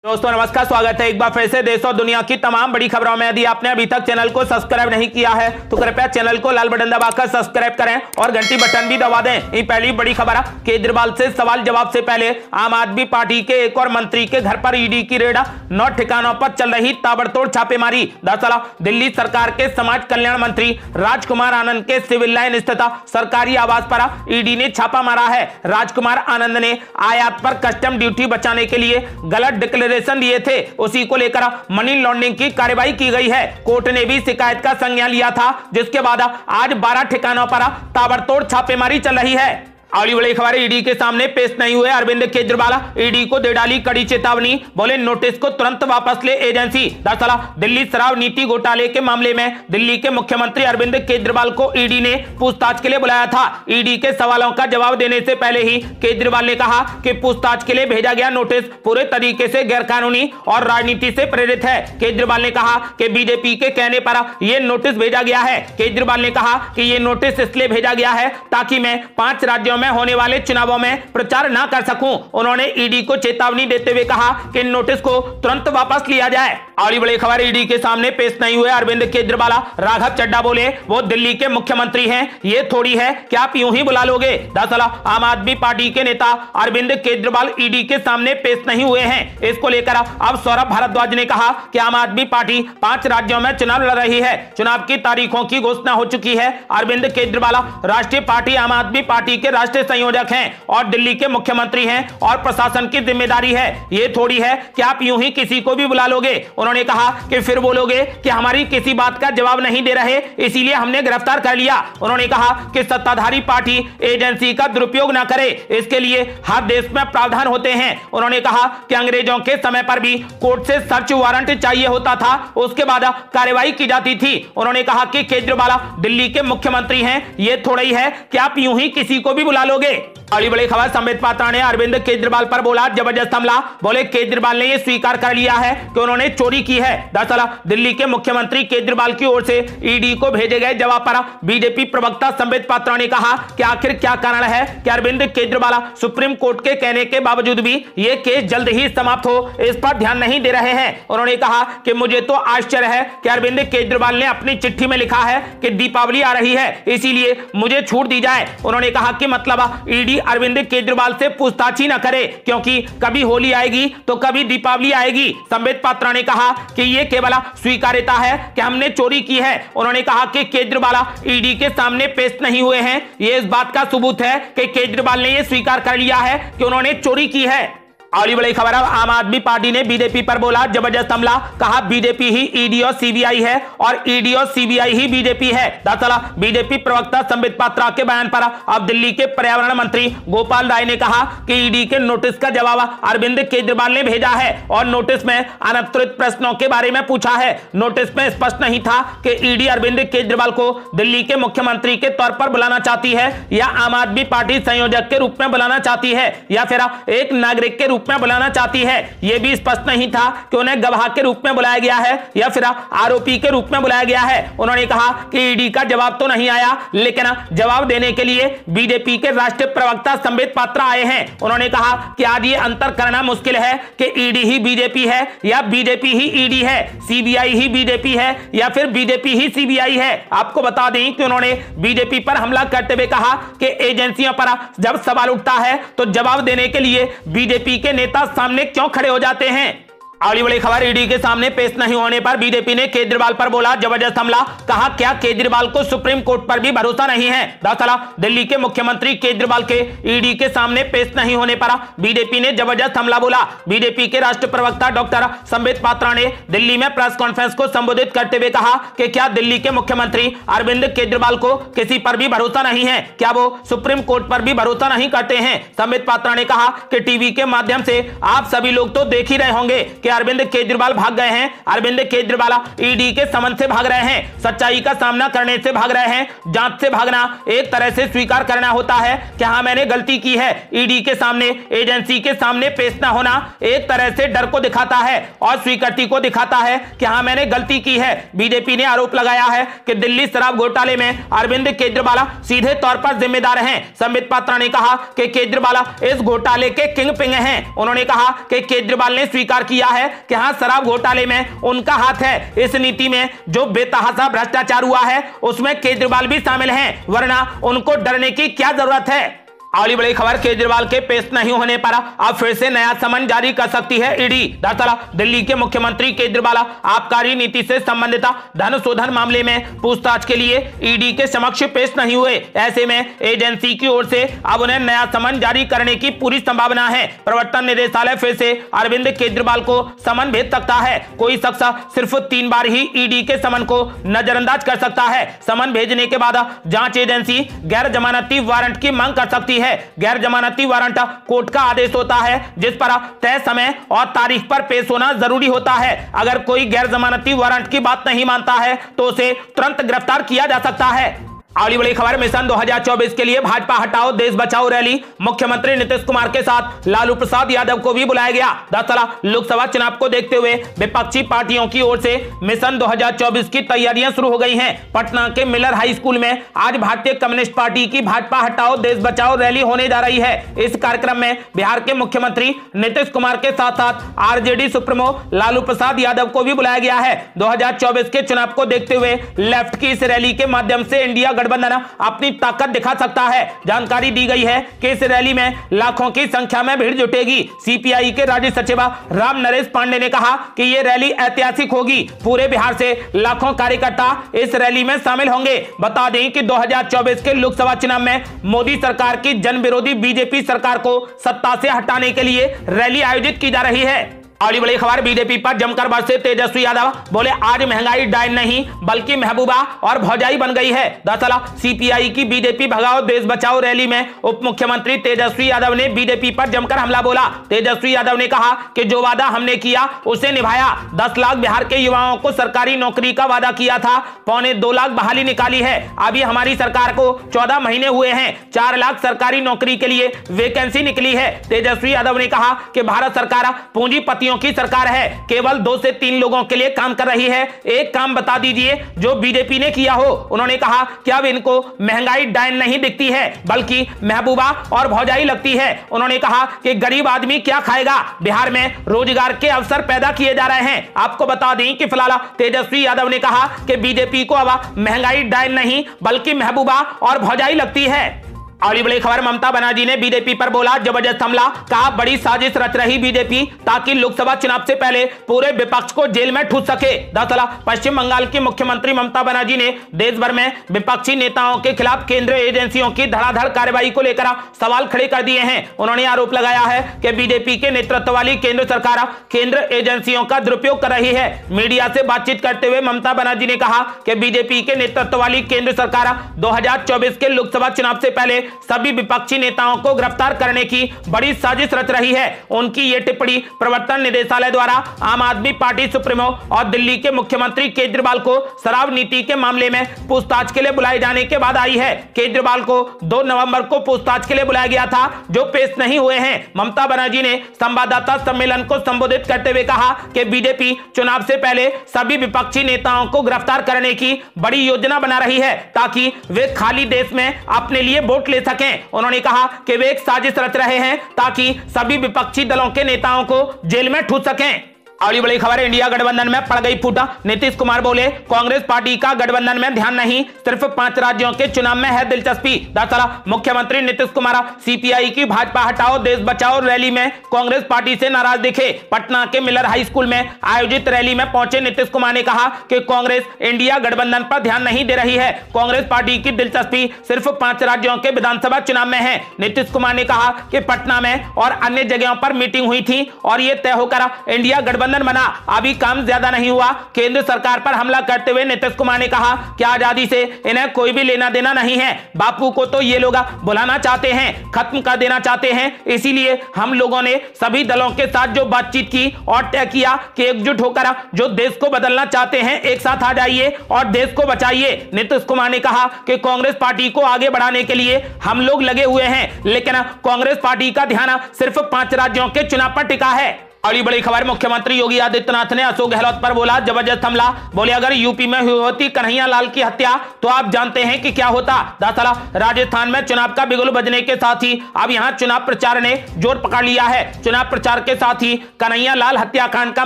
दोस्तों नमस्कार, स्वागत है एक बार फिर से देश और दुनिया की तमाम बड़ी खबरों में। यदि आपने अभी तक चैनल को सब्सक्राइब नहीं किया है तो कृपया चैनल को लाल बटन दबाकर सब्सक्राइब करें और घंटी बटन भी दबा दें। ये पहली बड़ी खबर है। केजरीवाल से सवाल जवाब से पहले आम आदमी पार्टी के एक और मंत्री के घर पर ईडी की रेड, 9 ठिकानों पर चल रही ताबड़तोड़ छापेमारी। दरअसल दिल्ली सरकार के समाज कल्याण मंत्री राजकुमार आनंद के सिविल लाइन स्थित सरकारी आवास पर ईडी ने छापा मारा है। राजकुमार आनंद ने आयात पर कस्टम ड्यूटी बचाने के लिए गलत डिक्लेरेशन दिए थे, उसी को लेकर मनी लॉन्ड्रिंग की कार्रवाई की गई है। कोर्ट ने भी शिकायत का संज्ञान लिया था, जिसके बाद आज 12 ठिकानों पर ताबड़तोड़ छापेमारी चल रही है। अगली बड़ी खबर, ईडी के सामने पेश नहीं हुए अरविंद केजरीवाल, ईडी को दे डाली कड़ी चेतावनी, बोले नोटिस को तुरंत वापस ले एजेंसी। दरअसल दिल्ली शराब नीति घोटाले के मामले में दिल्ली के मुख्यमंत्री अरविंद केजरीवाल को ईडी ने पूछताछ के लिए बुलाया था। ईडी के सवालों का जवाब देने से पहले ही केजरीवाल ने कहा कि पूछताछ के लिए भेजा गया नोटिस पूरे तरीके से गैरकानूनी और राजनीति से प्रेरित है। केजरीवाल ने कहा कि बीजेपी के कहने पर यह नोटिस भेजा गया है। केजरीवाल ने कहा कि यह नोटिस इसलिए भेजा गया है ताकि मैं 5 राज्यों में होने वाले चुनावों में प्रचार ना कर सकूं। उन्होंने ईडी को चेतावनी देते हुए कहा कि नोटिस को तुरंत वापस लिया जाए। अगली बड़ी खबर, ईडी के सामने पेश नहीं हुए अरविंद केजरीवाल, राघव चड्ढा बोले वो दिल्ली के मुख्यमंत्री हैं, ये थोड़ी है कि आप यूं ही बुला लोगे। दरअसल आम आदमी पार्टी के नेता अरविंद केजरीवाल ईडी के सामने पेश नहीं हुए हैं। इसको लेकर अब सौरभ भारद्वाज ने कहा कि आम आदमी पार्टी 5 राज्यों में चुनाव लड़ रही है, चुनाव की तारीखों की घोषणा हो चुकी है। अरविंद केजरीवाल राष्ट्रीय पार्टी आम आदमी पार्टी के राष्ट्रीय संयोजक हैं और दिल्ली के मुख्यमंत्री हैं और प्रशासन की जिम्मेदारी है, ये थोड़ी है कि आप यूं ही किसी को भी बुला लोगे। उन्होंने कहा कि फिर बोलोगे कि हमारी किसी बात का जवाब नहीं दे रहे, इसीलिए हमने गिरफ्तार कर लिया। उन्होंने कहा कि सत्ताधारी पार्टी एजेंसी का दुरुपयोग ना करे, इसके लिए हर देश में प्रावधान होते हैं। उन्होंने कहा कि अंग्रेजों के समय पर भी कोर्ट से सर्च वारंट चाहिए होता था, उसके बाद कार्रवाई की जाती थी। उन्होंने कहा कि केजरीवाल दिल्ली के मुख्यमंत्री हैं, ये थोड़ा ही है कि आप यूं ही किसी को भी बुला लोगे। अगली बड़ी खबर, संबित पात्रा ने अरविंद केजरीवाल पर बोला जबरदस्त हमला, बोले केजरीवाल ने यह स्वीकार कर लिया है कि उन्होंने चोरी की है। दरअसल दिल्ली के मुख्यमंत्री केजरीवाल की ओर से ईडी को भेजे गए जवाब पर बीजेपी प्रवक्ता संबित पात्रा ने कहा कि आखिर क्या कारण है कि अरविंद केजरीवाल सुप्रीम कोर्ट के कहने के बावजूद भी यह केस जल्द ही समाप्त हो, इस पर ध्यान नहीं दे रहे हैं। उन्होंने कहा कि मुझे तो आश्चर्य है कि अरविंद केजरीवाल ने अपनी चिट्ठी में लिखा है कि दीपावली आ रही है, इसीलिए मुझे छूट दी जाए। उन्होंने कहा कि मतलब ईडी अरविंद केजरीवाल से पूछताछ ही न करे, क्योंकि कभी होली आएगी तो कभी दीपावली आएगी। संबित पात्रा ने कहा कि यह केवल स्वीकार्यता है कि हमने चोरी की है। उन्होंने कहा कि केजरीवाल ईडी के सामने पेश नहीं हुए हैं, यह इस बात का सबूत है कि केजरीवाल ने यह स्वीकार कर लिया है कि उन्होंने चोरी की है। अगली बड़ी खबर, आम आदमी पार्टी ने बीजेपी पर बोला जबरदस्त हमला, कहा बीजेपी ही ईडी और सीबीआई है और ईडी और सीबीआई ही बीजेपी है। दरअसल बीजेपी प्रवक्ता संबित पात्रा के बयान पर अब दिल्ली के पर्यावरण मंत्री गोपाल राय ने कहा कि ईडी के नोटिस का जवाब अरविंद केजरीवाल ने भेजा है और नोटिस में अनधिकृत प्रश्नों के बारे में पूछा है। नोटिस में स्पष्ट नहीं था कि ईडी अरविंद केजरीवाल को दिल्ली के मुख्यमंत्री के तौर पर बुलाना चाहती है या आम आदमी पार्टी संयोजक के रूप में बुलाना चाहती है या फिर एक नागरिक के रूप में बुलाना चाहती है। यह भी स्पष्ट नहीं था कि उन्हें गवाह के रूप में बुलाया गया है या फिर आरोपी के रूप में बुलाया गया है। उन्होंने कहा कि ईडी का जवाब तो नहीं आया, लेकिन जवाब देने के लिए बीजेपी के राष्ट्रीय प्रवक्ता संबित पात्रा आए हैं। उन्होंने कहा कि आज ये अंतर करना मुश्किल है कि ईडी ही बीजेपी है या बीजेपी ही ईडी है, सीबीआई ही बीजेपी है या फिर बीजेपी ही सीबीआई है। आपको बता दें कि उन्होंने बीजेपी पर हमला करते हुए कहा कि एजेंसियों पर जब सवाल उठता है तो जवाब देने के लिए बीजेपी के नेता सामने क्यों खड़े हो जाते हैं। अगली बड़ी खबर, ईडी के सामने पेश नहीं होने पर बीजेपी ने केजरीवाल पर बोला जबरदस्त हमला, कहा क्या केजरीवाल को सुप्रीम कोर्ट पर भी भरोसा नहीं है। दरअसल दिल्ली के मुख्यमंत्री केजरीवाल के ईडी के सामने पेश नहीं होने पर बीजेपी ने जबरदस्त हमला बोला। बीजेपी के राष्ट्रीय प्रवक्ता डॉक्टर संबित पात्रा ने दिल्ली में प्रेस कॉन्फ्रेंस को संबोधित करते हुए कहा कि क्या दिल्ली के मुख्यमंत्री अरविंद केजरीवाल को किसी पर भी भरोसा नहीं है, क्या वो सुप्रीम कोर्ट पर भी भरोसा नहीं करते हैं। संबित पात्रा ने कहा कि टीवी के माध्यम से आप सभी लोग तो देख ही रहे होंगे कि कि अरविंद केजरीवाल भाग गए हैं। अरविंद केजरीवाल ईडी के समन से भाग रहे हैं, सच्चाई का सामना करने से भाग रहे हैं। जांच से भागना एक तरह से स्वीकार करना होता है कि हाँ मैंने गलती की है। ईडी के सामने, एजेंसी के सामने पेश न होना एक तरह से डर को दिखाता है और स्वीकृति को दिखाता है कि हाँ मैंने गलती की है। बीजेपी ने आरोप लगाया है कि दिल्ली शराब घोटाले में अरविंद केजरीवाल सीधे तौर पर जिम्मेदार हैं। संबित पात्रा ने कहा कि केजरीवाल इस घोटाले के किंग पिंग हैं। उन्होंने कहा कि केजरीवाल ने स्वीकार किया है कि हाँ शराब घोटाले में उनका हाथ है। इस नीति में जो बेतहाशा भ्रष्टाचार हुआ है उसमें केजरीवाल भी शामिल हैं, वरना उनको डरने की क्या जरूरत है। अगली बड़ी खबर, केजरीवाल के पेश नहीं होने पर अब फिर से नया समन जारी कर सकती है ईडी। दरअसल दिल्ली के मुख्यमंत्री केजरीवाल आबकारी नीति से संबंधित धन शोधन मामले में पूछताछ के लिए ईडी के समक्ष पेश नहीं हुए। ऐसे में एजेंसी की ओर से अब उन्हें नया समन जारी करने की पूरी संभावना है। प्रवर्तन निदेशालय फिर से अरविंद केजरीवाल को समन भेज सकता है। कोई शख्स सिर्फ 3 बार ही ईडी के समन को नजरअंदाज कर सकता है। समन भेजने के बाद जांच एजेंसी गैर जमानती वारंट की मांग कर सकती है। गैर जमानती वारंट कोर्ट का आदेश होता है जिस पर तय समय और तारीख पर पेश होना जरूरी होता है। अगर कोई गैर जमानती वारंट की बात नहीं मानता है तो उसे तुरंत गिरफ्तार किया जा सकता है। अगली बड़ी खबर, मिशन 2024 के लिए भाजपा हटाओ देश बचाओ रैली। मुख्यमंत्री नीतीश कुमार के साथ लालू प्रसाद यादव को भी बुलाया गया। दरअसल लोकसभा चुनाव को देखते हुए विपक्षी पार्टियों की ओर से मिशन 2024 की तैयारियां शुरू हो गई हैं। पटना के मिलर हाई स्कूल में आज भारतीय कम्युनिस्ट पार्टी की भाजपा हटाओ देश बचाओ रैली होने जा रही है। इस कार्यक्रम में बिहार के मुख्यमंत्री नीतीश कुमार के साथ साथ आरजेडी सुप्रीमो लालू प्रसाद यादव को भी बुलाया गया है। 2024 के चुनाव को देखते हुए लेफ्ट की इस रैली के माध्यम से इंडिया गठबंधन अपनी ताकत दिखा सकता है। जानकारी दी गई है कि इस रैली में लाखों की संख्या में भीड़ जुटेगी। सीपीआई के राज्य सचिव राम नरेश पांडे ने कहा कि यह रैली ऐतिहासिक होगी। पूरे बिहार से लाखों कार्यकर्ता इस रैली में शामिल होंगे। बता दें कि 2024 के लोकसभा चुनाव में मोदी सरकार की जन विरोधी बीजेपी सरकार को सत्ता से हटाने के लिए रैली आयोजित की जा रही है। अगली बड़ी खबर, बीजेपी पर जमकर बरसे तेजस्वी यादव। बोले आज महंगाई डायन नहीं बल्कि महबूबा और भौजाई बन गई है। दरअसल सीपीआई की बीजेपी भगाओ देश बचाओ रैली में उप मुख्यमंत्री तेजस्वी यादव ने बीजेपी पर जमकर हमला बोला। तेजस्वी यादव ने कहा कि जो वादा हमने किया उसे निभाया। 10 लाख बिहार के युवाओं को सरकारी नौकरी का वादा किया था, 2.25 लाख बहाली निकाली है। अभी हमारी सरकार को 14 महीने हुए हैं, 4 लाख सरकारी नौकरी के लिए वैकेंसी निकली है। तेजस्वी यादव ने कहा कि भारत सरकार पूंजीपति की सरकार है, केवल 2 से 3 लोगों के लिए काम कर रही है। एक काम बता दीजिए जो बीजेपी ने किया हो। उन्होंने कहा कि अब इनको महंगाई डायन नहीं दिखती है बल्कि महबूबा और भौजाई लगती है। उन्होंने कहा कि गरीब आदमी क्या खाएगा। बिहार में रोजगार के अवसर पैदा किए जा रहे हैं। आपको बता दें कि फिलहाल तेजस्वी यादव ने कहा कि बीजेपी को अब महंगाई डायन नहीं बल्कि महबूबा और भौजाई लगती है। अगली बड़ी खबर, ममता बनर्जी ने बीजेपी पर बोला जबरदस्त हमला। कहा बड़ी साजिश रच रही बीजेपी ताकि लोकसभा चुनाव से पहले पूरे विपक्ष को जेल में ठूस सके। दरअसल पश्चिम बंगाल की मुख्यमंत्री ममता बनर्जी ने देश भर में विपक्षी नेताओं के खिलाफ केंद्रीय एजेंसियों की धड़ाधड़ कार्रवाई को लेकर सवाल खड़े कर दिए हैं। उन्होंने आरोप लगाया है कि बीजेपी के नेतृत्व वाली केंद्र सरकार केंद्र एजेंसियों का दुरुपयोग कर रही है। मीडिया से बातचीत करते हुए ममता बनर्जी ने कहा कि बीजेपी के नेतृत्व वाली केंद्र सरकार 2024 के लोकसभा चुनाव से पहले सभी विपक्षी नेताओं को गिरफ्तार करने की बड़ी साजिश रच रही है। उनकी यह टिप्पणी प्रवर्तन निदेशालय द्वारा आम आदमी पार्टी सुप्रीमो और दिल्ली के मुख्यमंत्री केजरीवाल को शराब नीति के मामले में पूछताछ के लिए बुलाए जाने के बाद आई है। केजरीवाल को 2 नवंबर को पूछताछ के लिए बुलाया गया था जो पेश नहीं हुए हैं। ममता बनर्जी ने संवाददाता सम्मेलन को संबोधित करते हुए कहा कि बीजेपी चुनाव से पहले सभी विपक्षी नेताओं को गिरफ्तार करने की बड़ी योजना बना रही है ताकि वे खाली देश में अपने लिए वोट ले सकें। उन्होंने कहा कि वे एक साजिश रच रहे हैं ताकि सभी विपक्षी दलों के नेताओं को जेल में ठूस सकें। अगली बड़ी खबर, इंडिया गठबंधन में पड़ गई फूट। नीतीश कुमार बोले कांग्रेस पार्टी का गठबंधन में ध्यान नहीं, सिर्फ 5 राज्यों के चुनाव में है दिलचस्पी। दरअसल मुख्यमंत्री नीतीश कुमार सीपीआई की भाजपा हटाओ देश बचाओ रैली में कांग्रेस पार्टी से नाराज दिखे। पटना के मिलर हाई स्कूल में आयोजित रैली में पहुंचे नीतीश कुमार ने कहा कि कांग्रेस इंडिया गठबंधन पर ध्यान नहीं दे रही है। कांग्रेस पार्टी की दिलचस्पी सिर्फ 5 राज्यों के विधानसभा चुनाव में है। नीतीश कुमार ने कहा कि पटना में और अन्य जगहों पर मीटिंग हुई थी और यह तय होकर इंडिया गठबंधन गठबंधन बना, अभी काम ज्यादा नहीं हुआ। केंद्र सरकार पर हमला करते हुए नीतीश कुमार ने कहा कि आजादी से इन्हें कोई भी लेना देना नहीं है। बापू को तो ये लोग बुलाना चाहते हैं, खत्म कर देना चाहते हैं। इसीलिए हम लोगों ने सभी दलों के साथ जो बातचीत की और तय किया कि एकजुट होकर जो देश को बदलना चाहते हैं एक साथ आ जाइए और देश को बचाइए। नीतीश कुमार ने कहा कि कांग्रेस पार्टी को आगे बढ़ाने के लिए हम लोग लगे हुए हैं, लेकिन कांग्रेस पार्टी का ध्यान सिर्फ 5 राज्यों के चुनाव पर टिका है। अगली बड़ी खबर, मुख्यमंत्री योगी आदित्यनाथ ने अशोक गहलोत पर बोला जबरदस्त हमला। बोले अगर यूपी में हुई होती कन्हैया लाल की हत्या तो आप जानते हैं कि क्या होता। दरअसल राजस्थान में चुनाव का बिगुल बजने के साथ ही अब यहां चुनाव प्रचार ने जोर पकड़ लिया है। चुनाव प्रचार के साथ ही कन्हैया लाल हत्याकांड का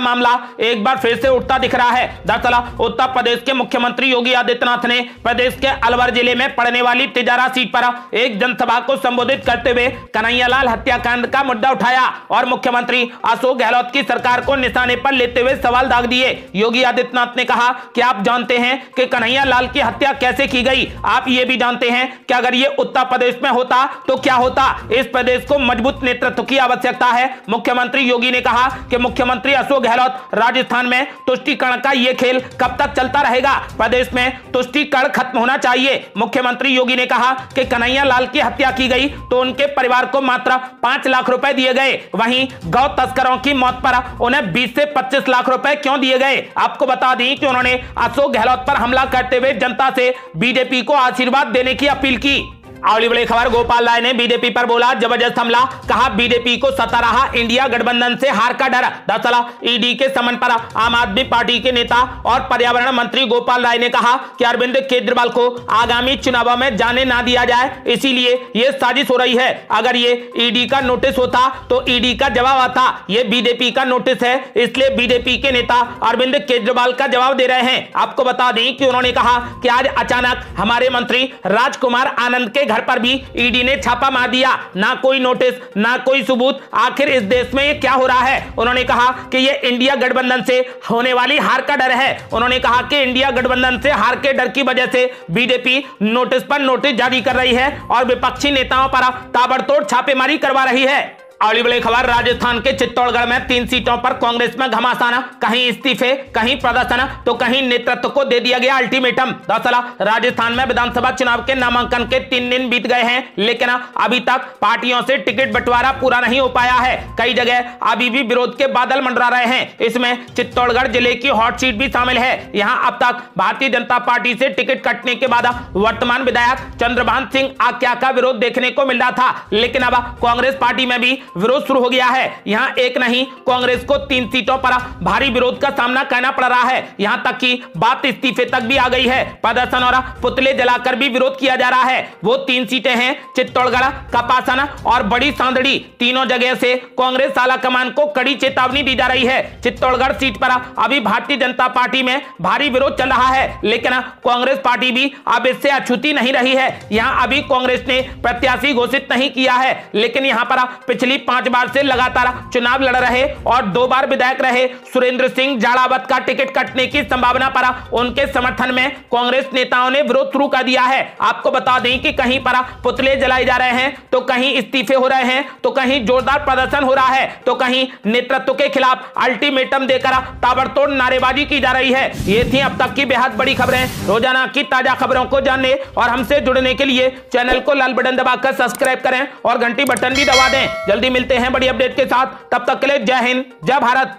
मामला एक बार फिर से उठता दिख रहा है। दरअसल उत्तर प्रदेश के मुख्यमंत्री योगी आदित्यनाथ ने प्रदेश के अलवर जिले में पड़ने वाली तिजारा सीट पर एक जनसभा को संबोधित करते हुए कन्हैया लाल हत्याकांड का मुद्दा उठाया और मुख्यमंत्री अशोक गहलोत की सरकार को निशाने पर लेते हुए सवाल दाग दिए। योगी आदित्यनाथ ने कहा कि आप जानते हैं कि कन्हैया लाल की हत्या कैसे की गई, आप ये भी जानते हैं कि अगर ये उत्तर प्रदेश में होता तो क्या होता। इस प्रदेश को मजबूत नेतृत्व की आवश्यकता है। मुख्यमंत्री योगी ने कहा कि मुख्यमंत्री अशोक गहलोत राजस्थान में तुष्टीकरण का ये खेल कब तक चलता रहेगा, प्रदेश में तुष्टीकरण खत्म होना चाहिए। मुख्यमंत्री योगी ने कहा कि कन्हैया लाल की हत्या की गई तो उनके परिवार को मात्र 5 लाख रुपए दिए गए, वहीं गौ तस्करों की मौत पर उन्हें 20 से 25 लाख रुपए क्यों दिए गए। आपको बता दें कि उन्होंने अशोक गहलोत पर हमला करते हुए जनता से बीजेपी को आशीर्वाद देने की अपील की। अगली बड़ी खबर, गोपाल राय ने बीजेपी पर बोला जबरदस्त हमला। कहा बीजेपी को सता रहा इंडिया गठबंधन से हार का डर। दरअसल ईडी के समन पर आम आदमी पार्टी के नेता और पर्यावरण मंत्री गोपाल राय ने कहा कि अरविंद केजरीवाल को आगामी चुनावों में जाने ना दिया जाए, इसीलिए ये साजिश हो रही है। अगर ये ईडी का नोटिस होता तो ईडी का जवाब आता, ये बीजेपी का नोटिस है, इसलिए बीजेपी के नेता अरविंद केजरीवाल का जवाब दे रहे हैं। आपको बता दें कि उन्होंने कहा कि आज अचानक हमारे मंत्री राजकुमार आनंद के घर पर भी ईडी ने छापा मार दिया, ना कोई नोटिस ना कोई सबूत। आखिर इस देश में ये क्या हो रहा है। उन्होंने कहा कि ये इंडिया गठबंधन से होने वाली हार का डर है। उन्होंने कहा कि इंडिया गठबंधन से हार के डर की वजह से बीजेपी नोटिस पर नोटिस जारी कर रही है और विपक्षी नेताओं पर ताबड़तोड़ छापेमारी करवा रही है। अगली बड़ी खबर, राजस्थान के चित्तौड़गढ़ में 3 सीटों पर कांग्रेस में घमासान, कहीं इस्तीफे, कहीं प्रदर्शन तो कहीं नेतृत्व को दे दिया गया अल्टीमेटम। दरअसल राजस्थान में विधानसभा चुनाव के नामांकन के 3 दिन बीत गए हैं, लेकिन अभी तक पार्टियों से टिकट बंटवारा पूरा नहीं हो पाया है। कई जगह अभी भी विरोध के बादल मंडरा रहे हैं। इसमें चित्तौड़गढ़ जिले की हॉट सीट भी शामिल है। यहाँ अब तक भारतीय जनता पार्टी से टिकट कटने के बाद वर्तमान विधायक चंद्रभान सिंह आक्या का विरोध देखने को मिल रहा था, लेकिन अब कांग्रेस पार्टी में भी विरोध शुरू हो गया है। यहां एक नहीं, कांग्रेस को 3 सीटों पर भारी विरोध का सामना करना पड़ रहा है। यहां तक कि बात इस्तीफे तक भी आ गई है। प्रदर्शन और पुतले जलाकर भी विरोध किया जा रहा है। वो 3 सीटें हैं चित्तौड़गढ़, कपासन और बड़ी सांदड़ी। तीनों जगह से कांग्रेस आला कमान को कड़ी चेतावनी दी जा रही है। चित्तौड़गढ़ सीट पर अभी भारतीय जनता पार्टी में भारी विरोध चल रहा है, लेकिन कांग्रेस पार्टी भी अब इससे अछूती नहीं रही है। यहां अभी कांग्रेस ने प्रत्याशी घोषित नहीं किया है, लेकिन यहां पर पिछली 5 बार से लगातार चुनाव लड़ रहे और 2 बार विधायक रहे सुरेंद्र सिंह जाड़ावत का टिकट कटने की संभावना पर उनके समर्थन में कांग्रेस नेताओं ने विरोध शुरू कर दिया है। आपको बता दें कि कहीं पर पुतले जलाए जा रहे हैं, तो कहीं इस्तीफे हो रहे हैं, तो कहीं जोरदार प्रदर्शन हो रहा है, तो कहीं नेतृत्व के खिलाफ अल्टीमेटम देकर ताबड़तोड़ नारेबाजी की जा रही है। ये थी अब तक की बेहद बड़ी खबरें। रोजाना की ताजा खबरों को जानने और हमसे जुड़ने के लिए चैनल को लाल बटन दबाकर सब्सक्राइब करें और घंटी बटन भी दबा दें। जल्दी मिलते हैं बड़ी अपडेट के साथ, तब तक के लिए जय हिंद, जय भारत।